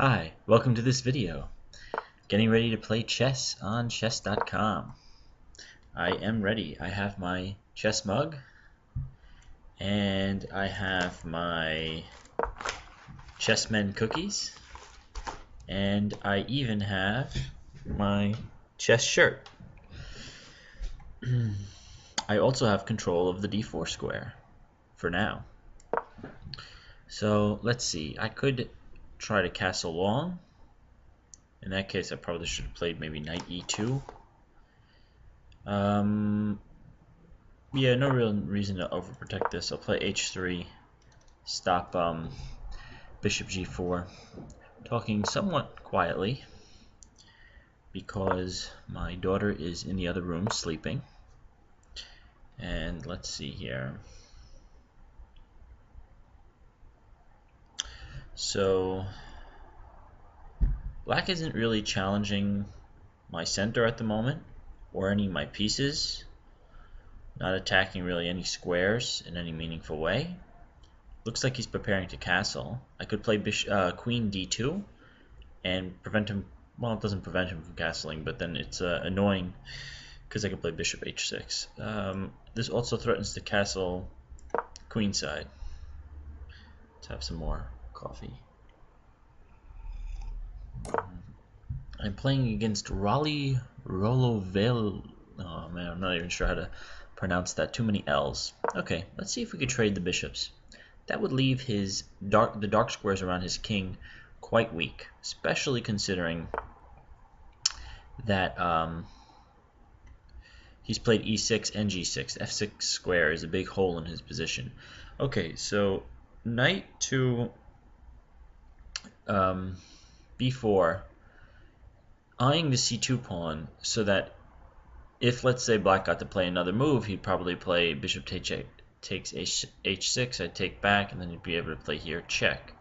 Hi, welcome to this video. Getting ready to play chess on chess.com. I am ready. I have my chess mug and I have my chessmen cookies and I even have my chess shirt. I also have control of the d4 square for now. So let's see, I could try to castle long. In that case, I probably should have played maybe knight e2. Yeah, no real reason to overprotect this. I'll play h3, stop bishop g4. Talking somewhat quietly because my daughter is in the other room sleeping. And let's see here. So black isn't really challenging my center at the moment or any of my pieces. Not attacking really any squares in any meaningful way. Looks like he's preparing to castle. I could play queen d2 and prevent him. Well, it doesn't prevent him from castling, but then it's annoying because I could play bishop h6. This also threatens to castle queenside. Let's have some more coffee. I'm playing against Rollyrevolledo. Oh man, I'm not even sure how to pronounce that. Too many L's. Okay, let's see if we could trade the bishops. That would leave the dark squares around his king quite weak, especially considering that he's played e6 and g6. f6 square is a big hole in his position. Okay, so knight to b4, eyeing the c2 pawn so that if, let's say, black got to play another move, he'd probably play bishop takes h6, I'd take back, and then he'd be able to play here, check.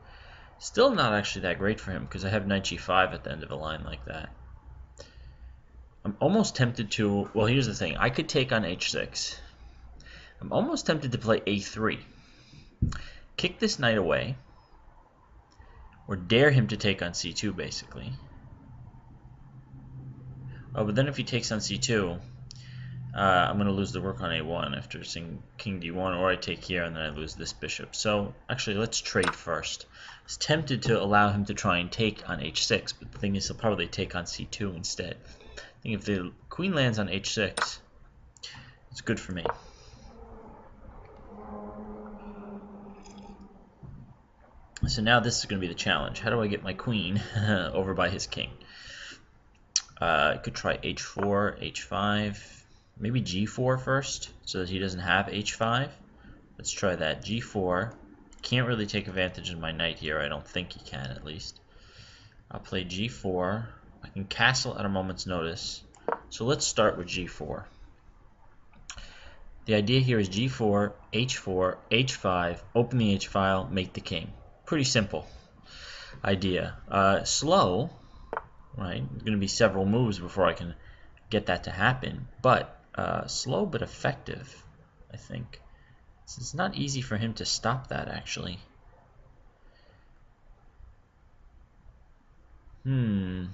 Still not actually that great for him, because I have knight g5 at the end of a line like that. I'm almost tempted to, well, here's the thing, I could take on h6. I'm almost tempted to play a3. Kick this knight away, or dare him to take on c2, basically. Oh, but then if he takes on c2, I'm going to lose the rook on a1 after seeing king d1, or I take here and then I lose this bishop. So actually, let's trade first. I was tempted to allow him to try and take on h6, but the thing is he'll probably take on c2 instead. I think if the queen lands on h6, it's good for me. So now this is going to be the challenge. How do I get my queen over by his king? I could try h4, h5, maybe g4 first, so that he doesn't have h5. Let's try that. g4. Can't really take advantage of my knight here. I don't think he can, at least. I'll play g4. I can castle at a moment's notice. So let's start with g4. The idea here is g4, h4, h5, open the h file, make the king. Pretty simple idea. Slow, right? There's going to be several moves before I can get that to happen, but slow but effective, I think. It's not easy for him to stop that, actually. Knight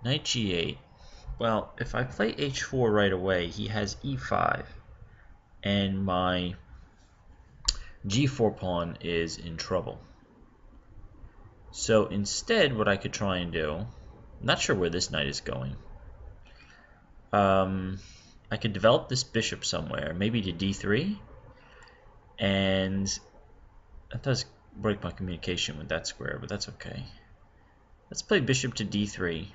g8. Well, if I play h4 right away, he has e5, and my g4 pawn is in trouble. So instead, what I could try and do, I'm not sure where this knight is going. I could develop this bishop somewhere, maybe to d3, and that does break my communication with that square, but that's okay. Let's play bishop to d3.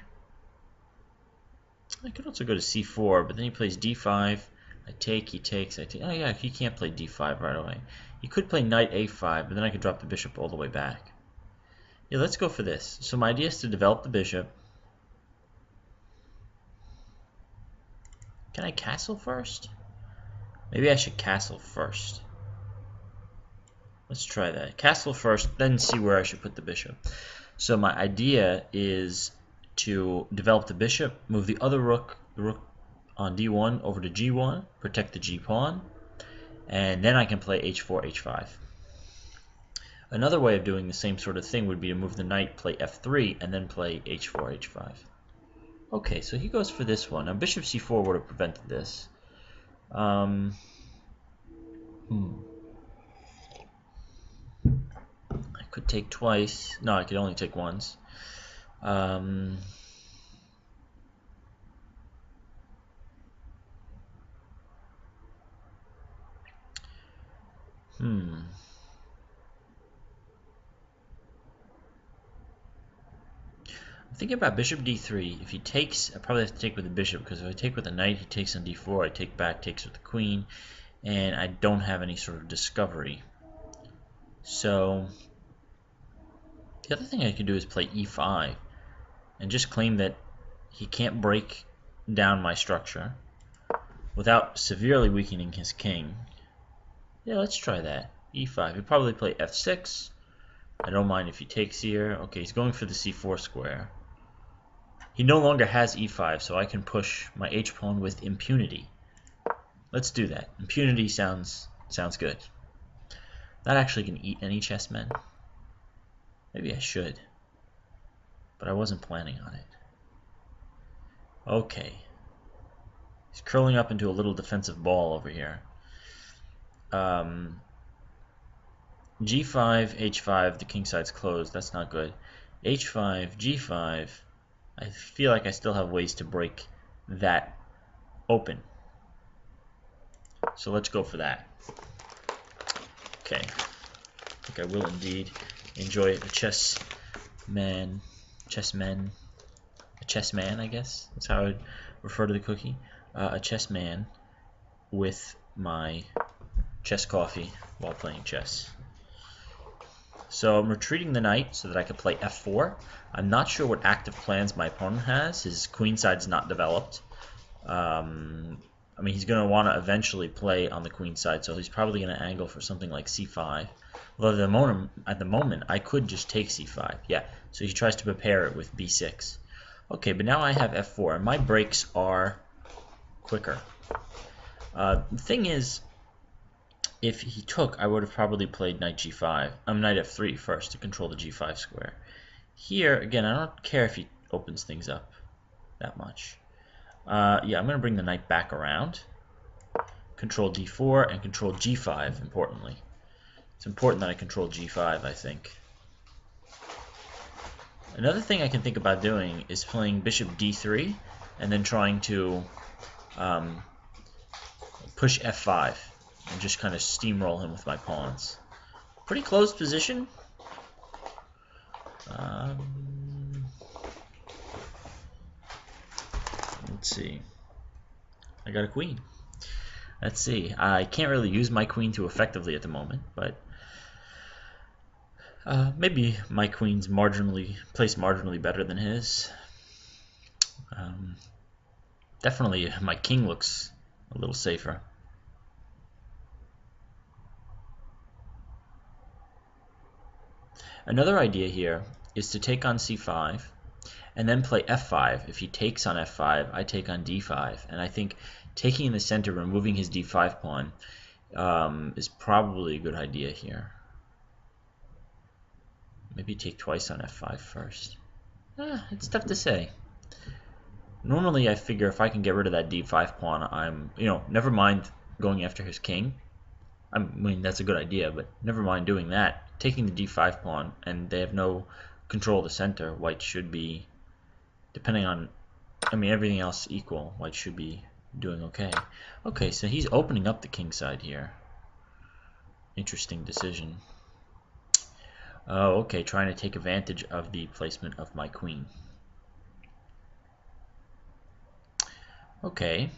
I could also go to c4, but then he plays d5. I take, he takes, I take. Oh yeah, he can't play d5 right away. He could play knight a5, but then I could drop the bishop all the way back. Yeah, let's go for this. So my idea is to develop the bishop. Can I castle first? Maybe I should castle first. Let's try that. Castle first, then see where I should put the bishop. So my idea is to develop the bishop, move the other rook, the rook on d1 over to g1, protect the g pawn, and then I can play h4, h5. Another way of doing the same sort of thing would be to move the knight, play f3, and then play h4, h5. Okay, so he goes for this one. Now bishop c4 would have prevented this. I could take twice. No, I could only take once. I'm thinking about bishop d3. If he takes, I probably have to take with the bishop, because if I take with the knight, he takes on d4. I take back, takes with the queen, and I don't have any sort of discovery. So the other thing I could do is play e5 and just claim that he can't break down my structure without severely weakening his king. Yeah, let's try that. e5. He'll probably play f6. I don't mind if he takes here. Okay, he's going for the c4 square. He no longer has e5, so I can push my h-pawn with impunity. Let's do that. Impunity sounds good. That actually can eat any chessmen. Maybe I should, but I wasn't planning on it. Okay. He's curling up into a little defensive ball over here. G5, H5, the kingside's closed. That's not good. H5, G5. I feel like I still have ways to break that open. So let's go for that. Okay. I think I will indeed enjoy a chessman, I guess. That's how I would refer to the cookie. A chessman with my chess coffee while playing chess. So I'm retreating the knight so that I can play f4. I'm not sure what active plans my opponent has. His queen side's not developed. I mean, he's going to want to eventually play on the queen side, so he's probably going to angle for something like c5. Although at the moment, I could just take c5. Yeah, so he tries to prepare it with b6. Okay, but now I have f4, and my breaks are quicker. The thing is, if he took, I would have probably played knight g5. Knight f3 first to control the g5 square. Here, again, I don't care if he opens things up that much. Yeah, I'm going to bring the knight back around. Control d4 and control g5, importantly. It's important that I control g5, I think. Another thing I can think about doing is playing bishop d3 and then trying to push f5 and just kind of steamroll him with my pawns. Pretty closed position. Let's see. I got a queen. Let's see. I can't really use my queen too effectively at the moment, but maybe my queen's placed marginally better than his. Definitely my king looks a little safer. Another idea here is to take on c5 and then play f5. If he takes on f5, I take on d5, and I think taking in the center, removing his d5 pawn is probably a good idea here. Maybe take twice on f5 first. It's tough to say. Normally I figure if I can get rid of that d5 pawn, never mind going after his king. I mean, that's a good idea, but never mind doing that. Taking the d5 pawn, and they have no control of the center, white should be, depending on, everything else equal, white should be doing okay. Okay, so he's opening up the king side here. Interesting decision. Oh, okay, trying to take advantage of the placement of my queen. Okay.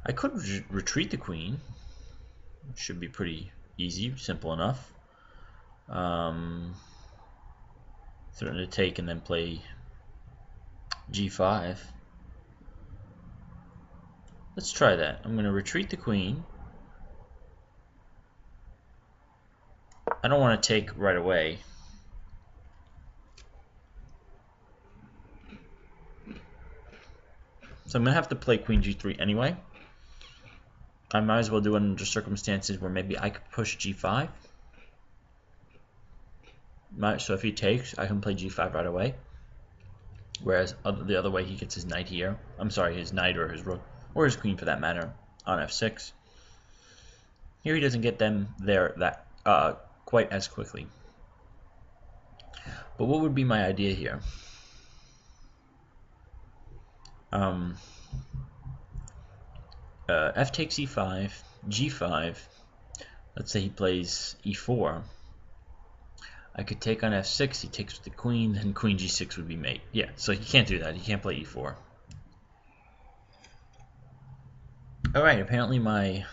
I could retreat the queen. It should be pretty easy, simple enough. Threaten to take and then play g5. Let's try that. I'm going to retreat the queen. I don't want to take right away. So I'm going to have to play queen g3 anyway. I might as well do it under circumstances where maybe I could push g5. So if he takes, I can play g5 right away. Whereas the other way, he gets his knight here. I'm sorry, his knight or his rook, or his queen for that matter, on f6. Here he doesn't get them there that quite as quickly. But what would be my idea here? F takes e5, g5. Let's say he plays e4. I could take on f6, he takes with the queen, then queen g6 would be mate. Yeah, so he can't do that. He can't play e4. Alright, apparently my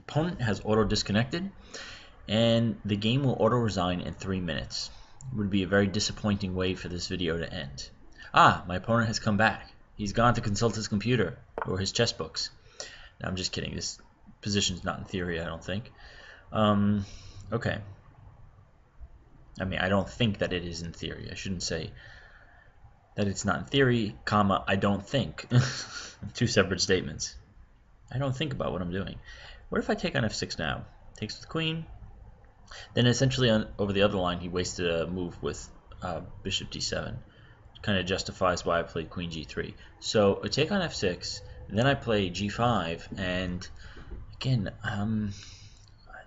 opponent has auto-disconnected, and the game will auto-resign in 3 minutes. It would be a very disappointing way for this video to end. Ah, my opponent has come back. He's gone to consult his computer, or his chess books. No, I'm just kidding. This position's not in theory, I don't think. Okay. I mean, I don't think that it is in theory. I shouldn't say that it's not in theory, comma, I don't think. Two separate statements. I don't think about what I'm doing. What if I take on f6 now? Takes with the queen. Then essentially over the other line, he wasted a move with bishop d7. Kind of justifies why I played queen g3. So I take on f6, then I play g5, and again,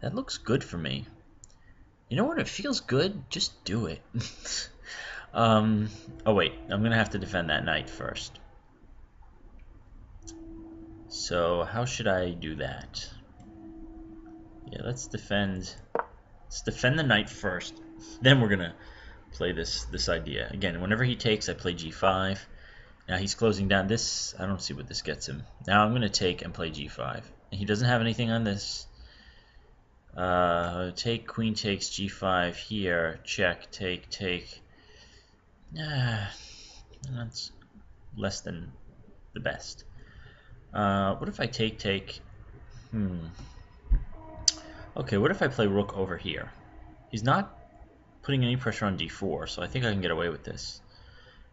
that looks good for me. You know what? It feels good. Just do it. Oh wait, I'm gonna have to defend that knight first. So how should I do that? Yeah, let's defend the knight first. Then we're gonna play this idea again. Whenever he takes, I play g5. Now he's closing down this. I don't see what this gets him. Now I'm gonna take and play g5. And he doesn't have anything on this. Take, queen takes, g5 here, check, take. That's less than the best. What if I take? Okay, what if I play rook over here? He's not putting any pressure on d4, so I think I can get away with this.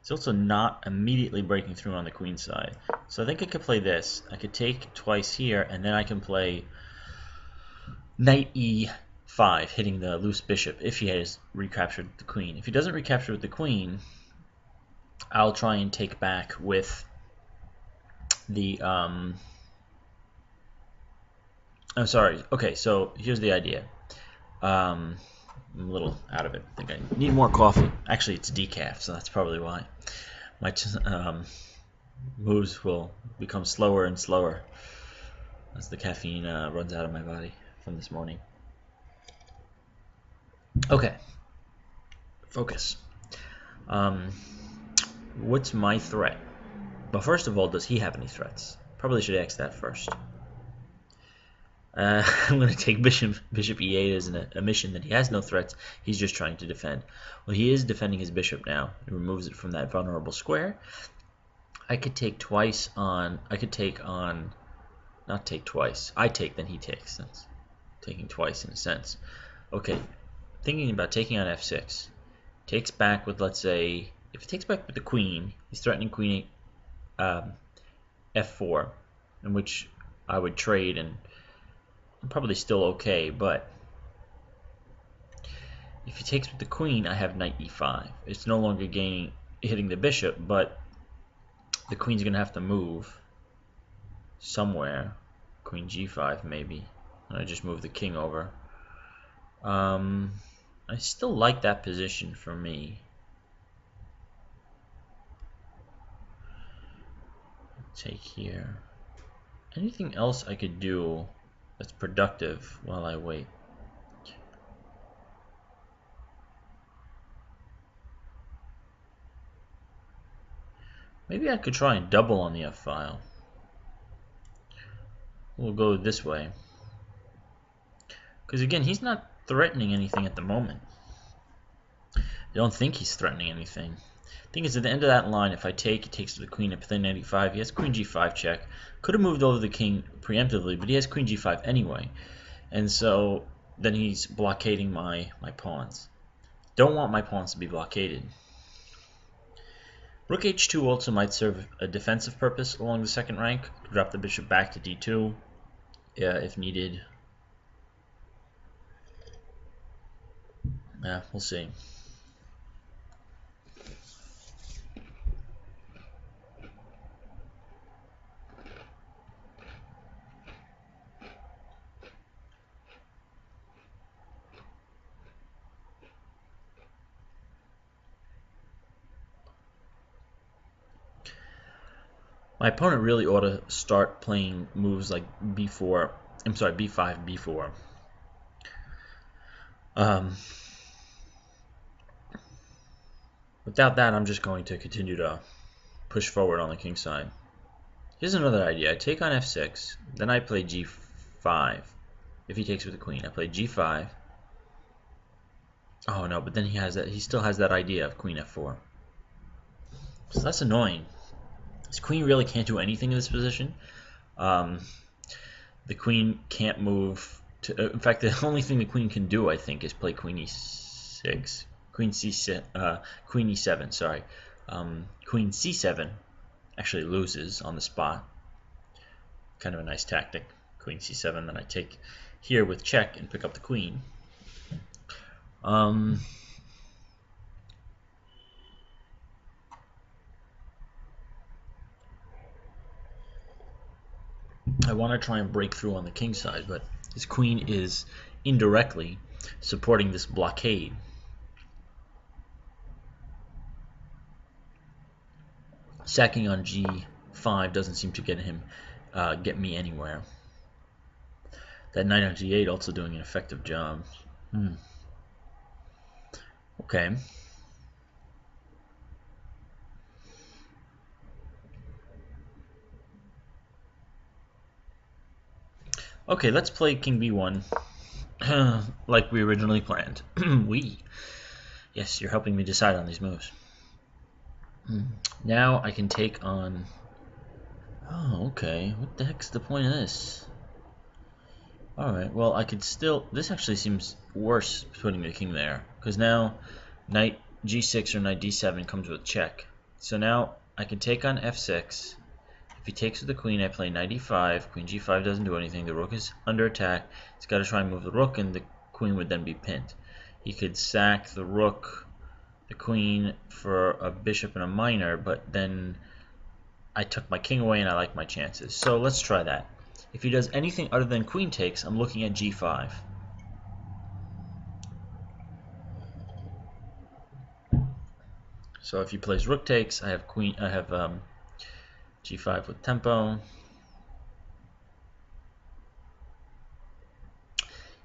He's also not immediately breaking through on the queen side. So I think I could play this. I could take twice here, and then I can play knight e5, hitting the loose bishop if he has recaptured the queen. If he doesn't recapture with the queen, I'll try and take back with the I'm sorry. Okay, so here's the idea. I'm a little out of it. I think I need more coffee. Actually, it's decaf, so that's probably why. My moves will become slower and slower as the caffeine runs out of my body from this morning. Okay, focus. What's my threat? Well, first of all, does he have any threats? Probably should ask that first. I'm going to take bishop e8 as an admission that he has no threats. He's just trying to defend. Well, he is defending his bishop now. He removes it from that vulnerable square. I could take twice on. I could take on. Not take twice. I take, then he takes. That's taking twice in a sense. Okay, thinking about taking on f6. Takes back with, let's say, if he takes back with the queen, he's threatening queen f4, in which I would trade, and I'm probably still okay, but if he takes with the queen, I have knight e5. It's no longer hitting the bishop, but the queen's going to have to move somewhere. Queen g5 maybe. And I just move the king over. I still like that position for me. Take here. Anything else I could do that's productive while I wait? Maybe I could try and double on the f-file. We'll go this way. Because again, he's not threatening anything at the moment. I don't think he's threatening anything. Thing is, at the end of that line, if I take, he takes to the queen at play knight e5. He has queen g5 check. Could have moved over the king preemptively, but he has queen g5 anyway. And so then he's blockading my pawns. Don't want my pawns to be blockaded. Rook h2 also might serve a defensive purpose along the second rank. Drop the bishop back to d2 if needed. Yeah, we'll see. My opponent really ought to start playing moves like b4. I'm sorry, b5, b4. Without that, I'm just going to continue to push forward on the king side. Here's another idea. I take on f6, then I play g5. If he takes with the queen, I play g5. Oh no, but then he still has that idea of queen f4. So that's annoying. This queen really can't do anything in this position. The queen can't move to, in fact, the only thing the queen can do, I think, is play queen e6. Queen e7, sorry. Queen c7 actually loses on the spot. Kind of a nice tactic. Queen c7, then I take here with check and pick up the queen. I want to try and break through on the king side, but his queen is indirectly supporting this blockade. Sacking on g5 doesn't seem to get me anywhere. That knight on g8 also doing an effective job. Okay. Okay, let's play king b1 like we originally planned. Yes, you're helping me decide on these moves. Now I can take on... Oh, okay. What the heck's the point of this? Alright, well, I could still... This actually seems worse, putting the king there. Because now, knight g6 or knight d7 comes with check. So now, I can take on f6. If he takes with the queen, I play knight e5. Queen g5 doesn't do anything. The rook is under attack. He's got to try and move the rook, and the queen would then be pinned. He could sack the rook, the queen, for a bishop and a minor, but then I took my king away, and I like my chances. So let's try that. If he does anything other than queen takes, I'm looking at g5. So if he plays rook takes, I have g5 with tempo.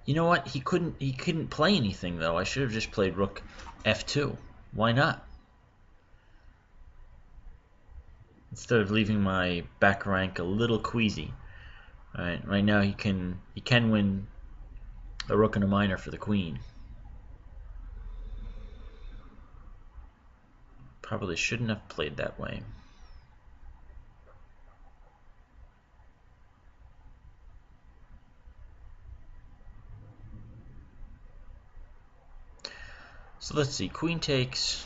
You know what? He couldn't play anything though. I should have just played rook f2. Why not? Instead of leaving my back rank a little queasy. Right now he can win a rook and a minor for the queen. Probably shouldn't have played that way. So let's see, queen takes.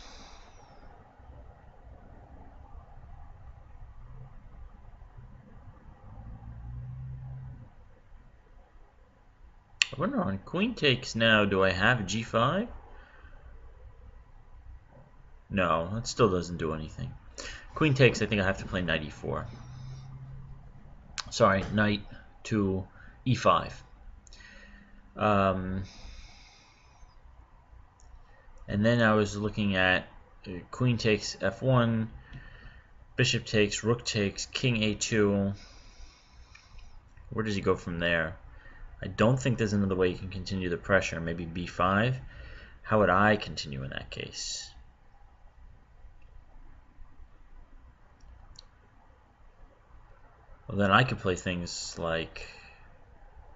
I wonder, on queen takes now, do I have g5? No, that still doesn't do anything. Queen takes, I think I have to play knight e4. Sorry, knight to e5. And then I was looking at queen takes f1, bishop takes, rook takes, king a2. Where does he go from there? I don't think there's another way you can continue the pressure. Maybe b5. How would I continue in that case? Well, then I could play things like...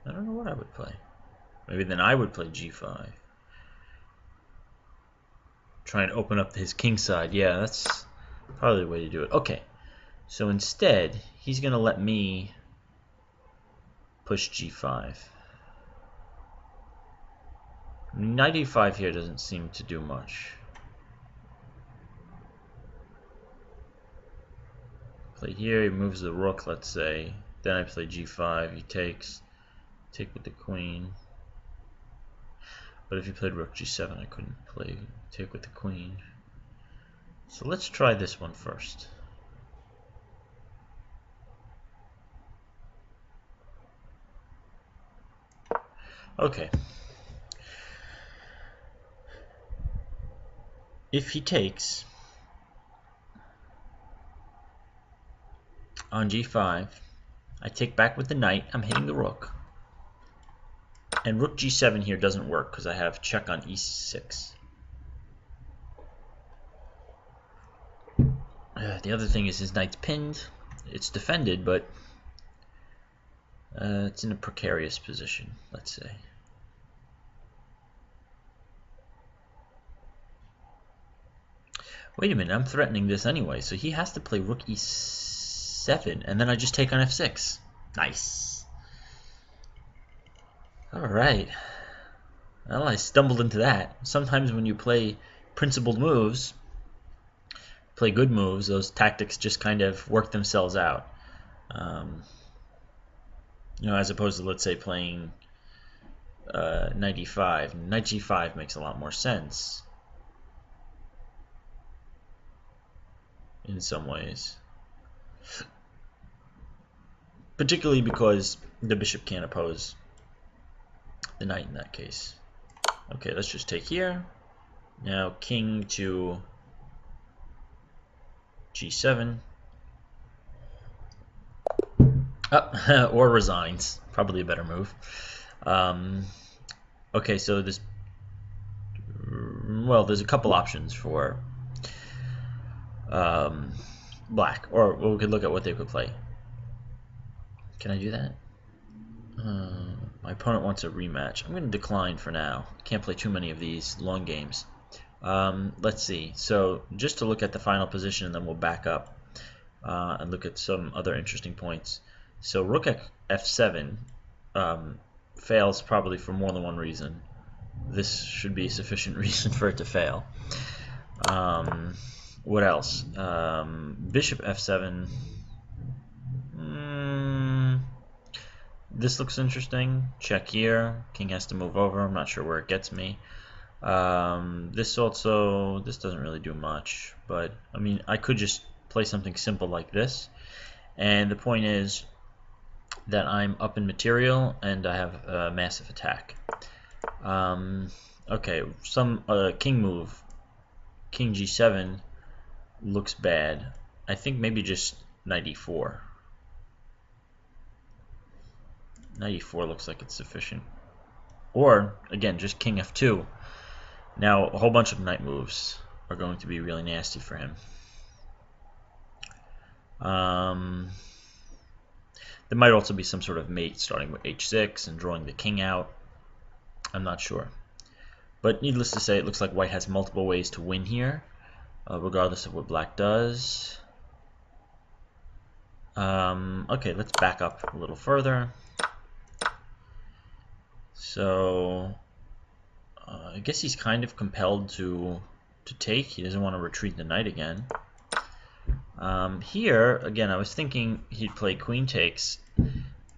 I don't know what I would play. Maybe then I would play g5. Try and open up his king side. Yeah, that's probably the way to do it. Okay, so instead, he's going to let me push g5. Knight e5 here doesn't seem to do much. Played here, he moves the rook, let's say. Then I play g5, he takes. Take with the queen. But if he played rook g7, I couldn't play take with the queen. So let's try this one first. Okay. If he takes on g5, I take back with the knight, I'm hitting the rook. And rook g7 here doesn't work because I have check on e6. The other thing is his knight's pinned. It's defended, but it's in a precarious position, let's say. Wait a minute, I'm threatening this anyway, so he has to play rook e7, and then I just take on f6. Nice. Alright. Well, I stumbled into that. Sometimes when you play principled moves, play good moves, those tactics just kind of work themselves out. You know, as opposed to, let's say, playing knight e5. Knight g5 makes a lot more sense in some ways. Particularly because the bishop can't oppose the knight in that case. Okay, let's just take here. Now king to g7. Or resigns. Probably a better move. Okay, so this... Well, there's a couple options for black. Or we could look at what they could play. Can I do that? My opponent wants a rematch. I'm going to decline for now. Can't play too many of these long games. Let's see. So just to look at the final position, and then we'll back up and look at some other interesting points. So rook f7 fails probably for more than one reason. This should be a sufficient reason for it to fail. What else? Bishop f7. This looks interesting. Check here. King has to move over. I'm not sure where it gets me. This doesn't really do much. But, I mean, I could just play something simple like this. And the point is that I'm up in material and I have a massive attack. Okay, some king move. King g7 looks bad. I think maybe just knight e4. Knight e4 looks like it's sufficient. Or, again, just king f2. Now, a whole bunch of knight moves are going to be really nasty for him. There might also be some sort of mate starting with h6 and drawing the king out. I'm not sure. But needless to say, it looks like white has multiple ways to win here, regardless of what black does. Okay, let's back up a little further. So, I guess he's kind of compelled to take. He doesn't want to retreat the knight again. Here, again, I was thinking he'd play queen takes,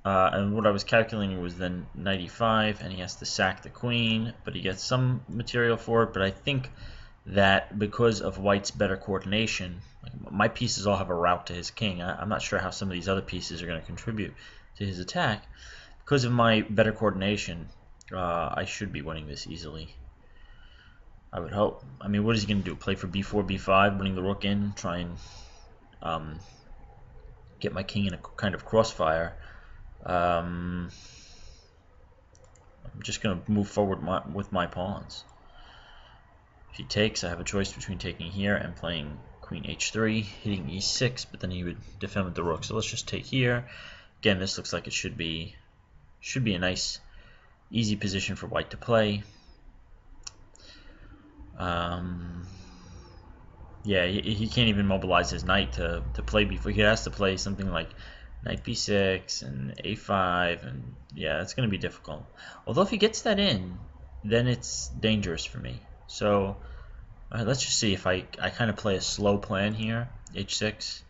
and what I was calculating was then knight e5, and he has to sack the queen, but he gets some material for it. But I think that because of white's better coordination, like my pieces all have a route to his king. I'm not sure how some of these other pieces are going to contribute to his attack. Because of my better coordination, I should be winning this easily. I would hope. I mean, what is he going to do? Play for b4, b5, bring the rook in, try and get my king in a kind of crossfire. I'm just going to move forward with my pawns. If he takes, I have a choice between taking here and playing queen h3, hitting e6, but then he would defend with the rook. So let's just take here. Again, this looks like it should be a nice, easy position for white to play. Yeah, he can't even mobilize his knight to play before. He has to play something like knight b6 and a5, and yeah, it's going to be difficult. Although if he gets that in, then it's dangerous for me. So let's just see if I kind of play a slow plan here. h6,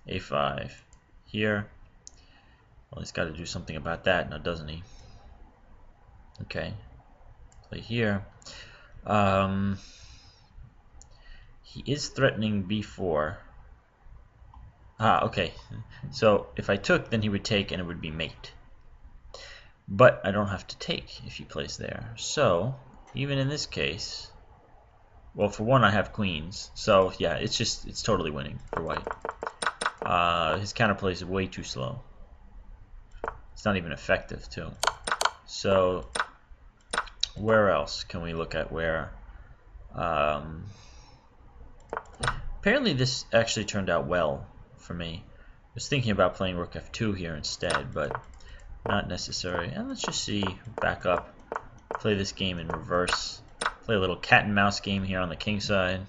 a5 here. Well, he's got to do something about that now, doesn't he? Okay, play here. He is threatening b4. Okay. So if I took, then he would take, and it would be mate. But I don't have to take if he plays there. So even in this case, well, for one, I have queens. So yeah, it's totally winning for white. His counterplay is way too slow. It's not even effective, too. So where else can we look at where? Apparently this actually turned out well for me. I was thinking about playing rook f2 here instead, but not necessary. And let's just see, back up, play this game in reverse, play a little cat and mouse game here on the Kingside.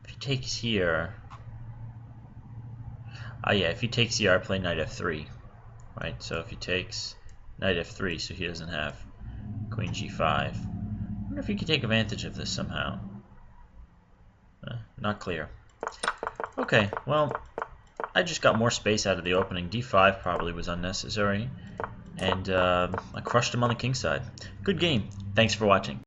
If he takes here, yeah, if he takes here, I play knight f3, right? So if he takes knight f3, so he doesn't have queen g5. I wonder if he could take advantage of this somehow. Not clear. Okay, well, I just got more space out of the opening. d5 probably was unnecessary, and I crushed him on the Kingside. Good game. Thanks for watching.